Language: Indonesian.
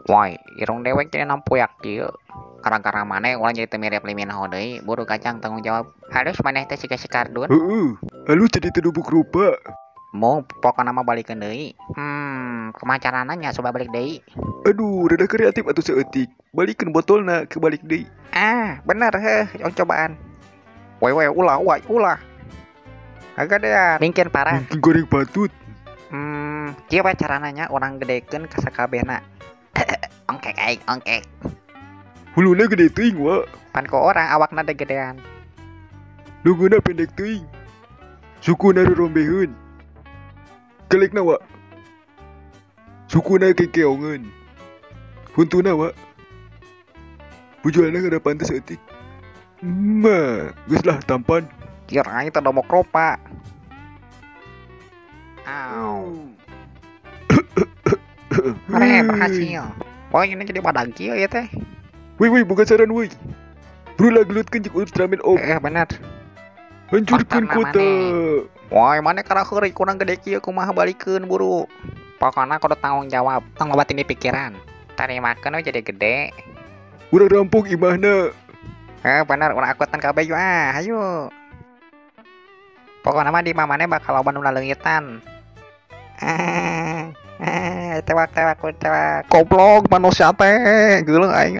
Woi, irung dewek jadi nampuyak kieu. Karang-karang maneh ulah jadi teu mirip Liminho deui, buru kacang tanggung jawab. Halus maneh teh siga si Kardun. Heeh, halus jadi terdubuk rupa. Mau pokona mah balikeun deui. Kumaha carana nya coba balik deui. Aduh, rada kreatif atuh saeutik. Balikeun botolna ke balik deui. Ah, bener heuh, cobaan. Woi, ulah. Agadean, mungkin parah. Mungkin goreng patut. Kieu we carana nya urang gedekeun ka sakabehna. Ongkek aing, ongkek. Huluna gede teuing wa. Pan ku orang awakna teh gedean. Lunguna pendek teuing. Sukuna rorombeheun. Kelekna wa. Sukuna kekeongeun. Huntuna wa. Bujualna kada pantes saeutik. Geus lah tampan. Kirain teh domok ropa. Aw. Berhasil. Woi, ini jadi badag kieu ya teh. Woi, bukan saran woi. Bro gelutkeun jeung Ultraman Om. Bener. Hancurkeun Faktorna kota. Woi, mana karena heureuy kurang gede kieu kumaha balikeun buru. Pokona kudu tanggung jawab, tanggung batin di pikiran. Tarimakeun we jadi gede. Urang rampung imahna. Bener, urang akutan kabeh yuk hayu. Pokona mah di mamane bakal loba nu leungitan. Tewak. Goblok manusia teh, geuleuh aing.